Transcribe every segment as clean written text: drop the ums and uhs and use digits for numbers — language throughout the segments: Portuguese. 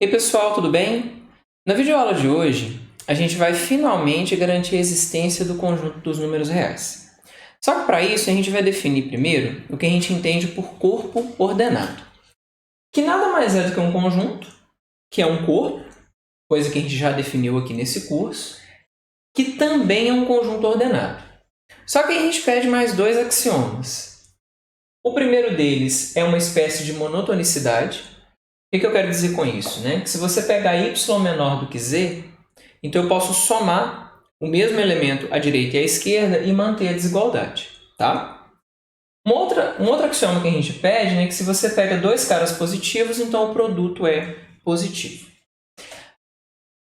Ei pessoal, tudo bem? Na videoaula de hoje, a gente vai finalmente garantir a existência do conjunto dos números reais. Só que para isso a gente vai definir primeiro o que a gente entende por corpo ordenado, que nada mais é do que um conjunto, que é um corpo, coisa que a gente já definiu aqui nesse curso, que também é um conjunto ordenado. Só que a gente pede mais dois axiomas. O primeiro deles é uma espécie de monotonicidade. O que eu quero dizer com isso? Que se você pegar y menor do que z, então eu posso somar o mesmo elemento à direita e à esquerda e manter a desigualdade. Tá? Um outro axioma que a gente pede é que se você pega dois caras positivos, então o produto é positivo.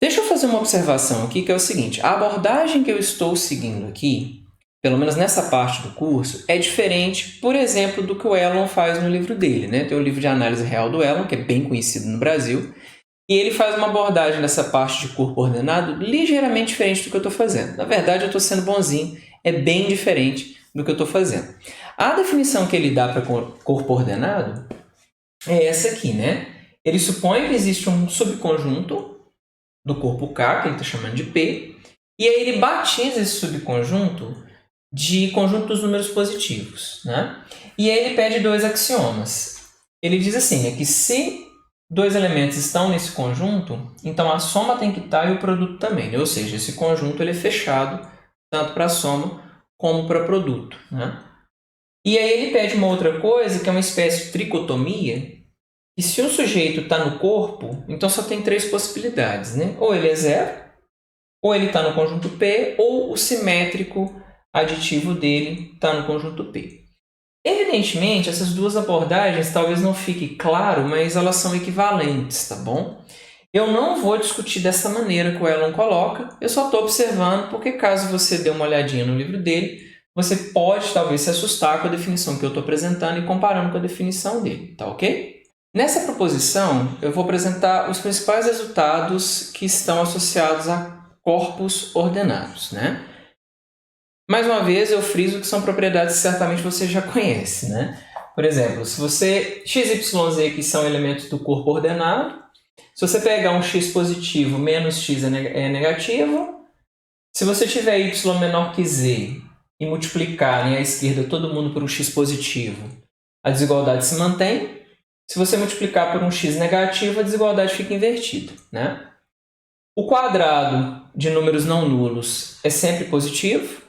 Deixa eu fazer uma observação aqui, que é o seguinte. A abordagem que eu estou seguindo aqui, pelo menos nessa parte do curso, é diferente, por exemplo, do que o Elon faz no livro dele. Tem o livro de análise real do Elon, que é bem conhecido no Brasil, e ele faz uma abordagem nessa parte de corpo ordenado ligeiramente diferente do que eu estou fazendo. Na verdade, eu estou sendo bonzinho, é bem diferente do que eu estou fazendo. A definição que ele dá para corpo ordenado é essa aqui, Ele supõe que existe um subconjunto do corpo K, que ele está chamando de P, e aí ele batiza esse subconjunto de conjunto dos números positivos. E aí ele pede dois axiomas. Ele diz assim, que se dois elementos estão nesse conjunto, então a soma tem que estar e o produto também. Ou seja, esse conjunto ele é fechado tanto para a soma como para o produto. E aí ele pede uma outra coisa, que é uma espécie de tricotomia, e se o sujeito está no corpo, então só tem três possibilidades. Ou ele é zero, ou ele está no conjunto P, ou o simétrico aditivo dele está no conjunto P. Evidentemente, essas duas abordagens talvez não fique claro, mas elas são equivalentes, tá bom? Eu não vou discutir dessa maneira que o Elon coloca, eu só estou observando porque caso você dê uma olhadinha no livro dele, você pode talvez se assustar com a definição que eu estou apresentando e comparando com a definição dele, tá ok? Nessa proposição, eu vou apresentar os principais resultados que estão associados a corpos ordenados. Mais uma vez, eu friso que são propriedades que certamente você já conhece. Por exemplo, se você x, y, z, que são elementos do corpo ordenado, se você pegar um x positivo menos x é negativo, se você tiver y menor que z e multiplicar à esquerda todo mundo por um x positivo, a desigualdade se mantém. Se você multiplicar por um x negativo, a desigualdade fica invertida. O quadrado de números não nulos é sempre positivo.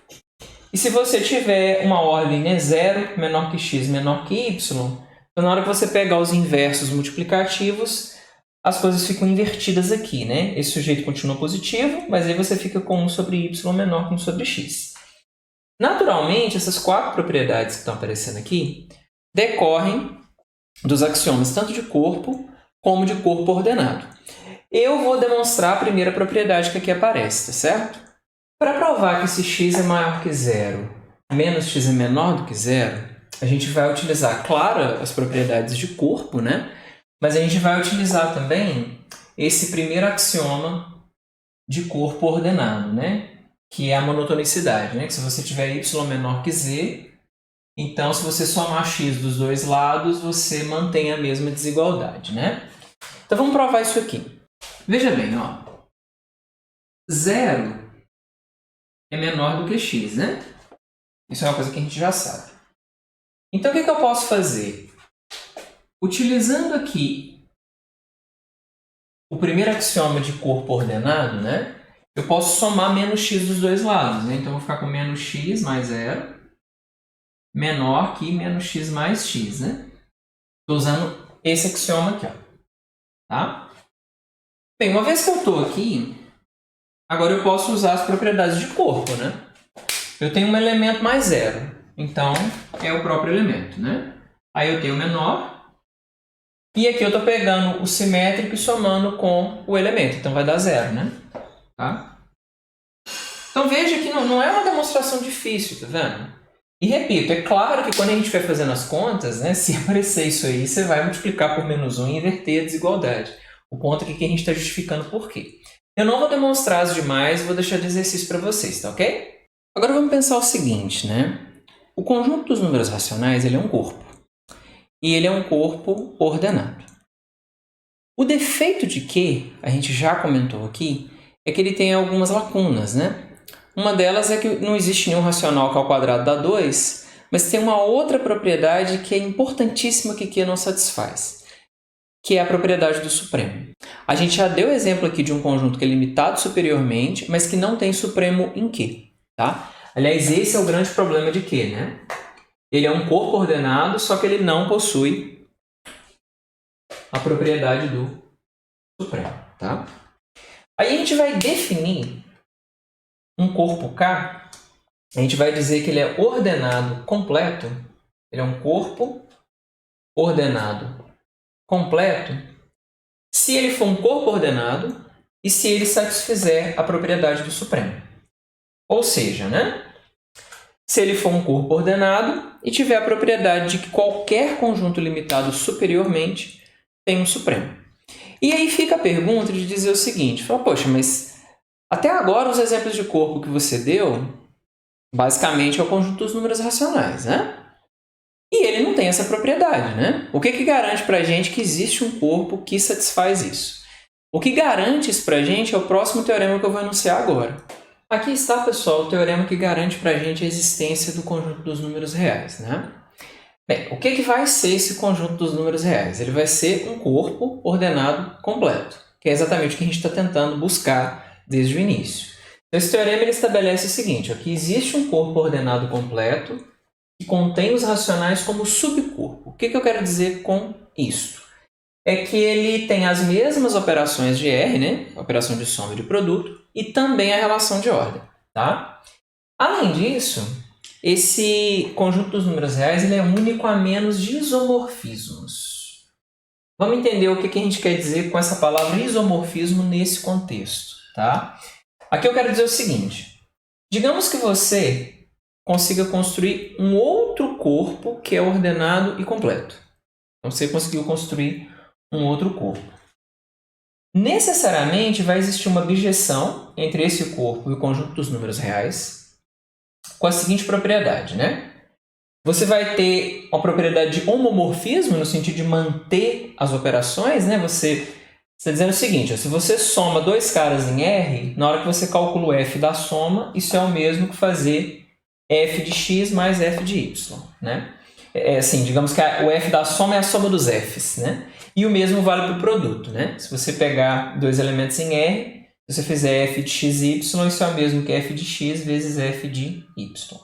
E se você tiver uma ordem 0, menor que x, menor que y, então na hora que você pegar os inversos multiplicativos, as coisas ficam invertidas aqui. Esse sujeito continua positivo, mas aí você fica com 1 sobre y menor que 1 sobre x. Naturalmente, essas quatro propriedades que estão aparecendo aqui decorrem dos axiomas tanto de corpo como de corpo ordenado. Eu vou demonstrar a primeira propriedade que aqui aparece, tá certo? Para provar que se x é maior que zero, menos x é menor do que zero, a gente vai utilizar, claro, as propriedades de corpo, mas a gente vai utilizar também esse primeiro axioma de corpo ordenado, que é a monotonicidade, que se você tiver y menor que z, então, se você somar x dos dois lados, você mantém a mesma desigualdade. Então, vamos provar isso aqui. Veja bem, 0 é menor do que x, Isso é uma coisa que a gente já sabe. Então, o que eu posso fazer? Utilizando aqui o primeiro axioma de corpo ordenado, eu posso somar menos x dos dois lados. Então, eu vou ficar com menos x mais 0 menor que menos x mais x. Estou usando esse axioma aqui. Tá? Bem, uma vez que eu estou aqui, agora eu posso usar as propriedades de corpo. Eu tenho um elemento mais 0, então é o próprio elemento. Aí eu tenho o menor, e aqui eu estou pegando o simétrico e somando com o elemento, então vai dar 0. Tá? Então veja que não é uma demonstração difícil, tá vendo? E repito, é claro que quando a gente vai fazendo as contas, se aparecer isso aí, você vai multiplicar por menos 1 e inverter a desigualdade. O ponto aqui é que a gente está justificando por quê. Eu não vou demonstrar as demais, vou deixar de exercício para vocês, tá ok? Agora vamos pensar o seguinte, O conjunto dos números racionais ele é um corpo. E ele é um corpo ordenado. O defeito de Q, a gente já comentou aqui, é que ele tem algumas lacunas, né? Uma delas é que não existe nenhum racional que ao quadrado dá 2, mas tem uma outra propriedade que é importantíssima que Q não satisfaz, que é a propriedade do supremo. A gente já deu exemplo aqui de um conjunto que é limitado superiormente, mas que não tem supremo em Q, tá? Aliás, esse é o grande problema de Q, né? Ele é um corpo ordenado, só que ele não possui a propriedade do supremo, tá? Aí a gente vai definir um corpo K, a gente vai dizer que ele é ordenado completo, ele é um corpo ordenado completo, se ele for um corpo ordenado e se ele satisfizer a propriedade do supremo. Ou seja, né? Se ele for um corpo ordenado e tiver a propriedade de que qualquer conjunto limitado superiormente tem um supremo. E aí fica a pergunta de dizer o seguinte, fala, poxa, mas até agora os exemplos de corpo que você deu, basicamente é o conjunto dos números racionais, né? E ele não tem essa propriedade, né? O que garante para a gente que existe um corpo que satisfaz isso? O que garante isso para a gente é o próximo teorema que eu vou enunciar agora. Aqui está, pessoal, o teorema que garante para a gente a existência do conjunto dos números reais, né? Bem, o que vai ser esse conjunto dos números reais? Ele vai ser um corpo ordenado completo, que é exatamente o que a gente está tentando buscar desde o início. Então, esse teorema ele estabelece o seguinte, ó, que existe um corpo ordenado completo que contém os racionais como subcorpo. O que eu quero dizer com isso? É que ele tem as mesmas operações de R, né? Operação de soma e de produto, e também a relação de ordem, tá? Além disso, esse conjunto dos números reais ele é único a menos de isomorfismos. Vamos entender o que a gente quer dizer com essa palavra isomorfismo nesse contexto, tá? Aqui eu quero dizer o seguinte, digamos que você consiga construir um outro corpo que é ordenado e completo. Então, você conseguiu construir um outro corpo. Necessariamente vai existir uma bijeção entre esse corpo e o conjunto dos números reais com a seguinte propriedade, né? Você vai ter uma propriedade de homomorfismo, no sentido de manter as operações, né? Você está dizendo o seguinte, ó, se você soma dois caras em R, na hora que você calcula o f da soma, isso é o mesmo que fazer f de x mais f de y, né? Assim, digamos que o f da soma é a soma dos f's, né? E o mesmo vale para o produto, né? Se você pegar dois elementos em R, se você fizer f de x e y, isso é o mesmo que f de x vezes f de y.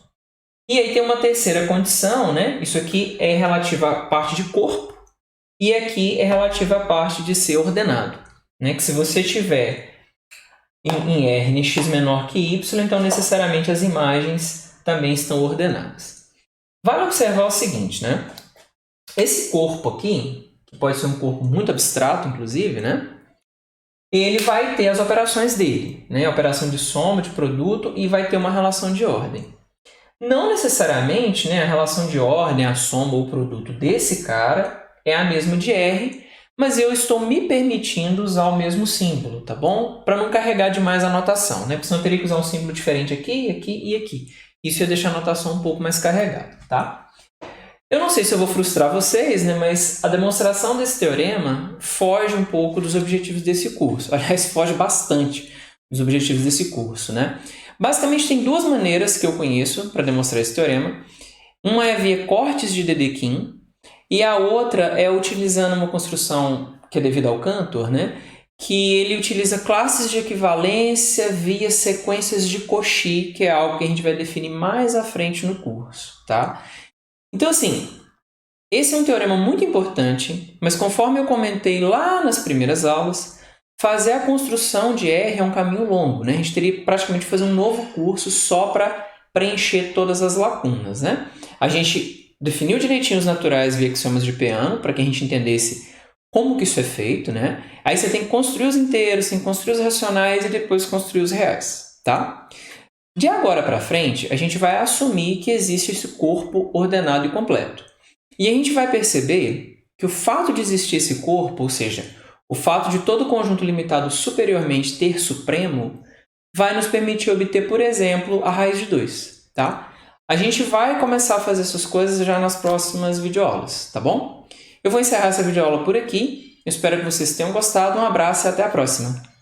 E aí tem uma terceira condição, né? Isso aqui é relativa à parte de corpo e aqui é relativa à parte de ser ordenado, né? Que se você tiver em R em x menor que y, então necessariamente as imagens também estão ordenadas. Vale observar o seguinte, né? Esse corpo aqui, que pode ser um corpo muito abstrato, inclusive, né? Ele vai ter as operações dele, né? A operação de soma, de produto, e vai ter uma relação de ordem. Não necessariamente, né, a relação de ordem, a soma ou produto desse cara é a mesma de R, mas eu estou me permitindo usar o mesmo símbolo, tá bom? Para não carregar demais a notação, né? Porque senão eu teria que usar um símbolo diferente aqui, aqui e aqui. Isso ia deixar a notação um pouco mais carregada, tá? Eu não sei se eu vou frustrar vocês, né, mas a demonstração desse teorema foge um pouco dos objetivos desse curso. Aliás, foge bastante dos objetivos desse curso, né? Basicamente, tem duas maneiras que eu conheço para demonstrar esse teorema. Uma é via cortes de Dedekind e a outra é utilizando uma construção que é devida ao Cantor, né? Que ele utiliza classes de equivalência via sequências de Cauchy, que é algo que a gente vai definir mais à frente no curso, tá? Então, assim, esse é um teorema muito importante, mas conforme eu comentei lá nas primeiras aulas, fazer a construção de R é um caminho longo, né? A gente teria praticamente que fazer um novo curso só para preencher todas as lacunas, né? A gente definiu direitinho os naturais via axiomas de Peano, para que a gente entendesse como que isso é feito, né? Aí você tem que construir os inteiros, tem que construir os racionais e depois construir os reais, tá? De agora para frente, a gente vai assumir que existe esse corpo ordenado e completo. E a gente vai perceber que o fato de existir esse corpo, ou seja, o fato de todo conjunto limitado superiormente ter supremo, vai nos permitir obter, por exemplo, a raiz de 2, tá? A gente vai começar a fazer essas coisas já nas próximas videoaulas, tá bom? Eu vou encerrar essa videoaula por aqui Eu espero que vocês tenham gostado. Um abraço e até a próxima!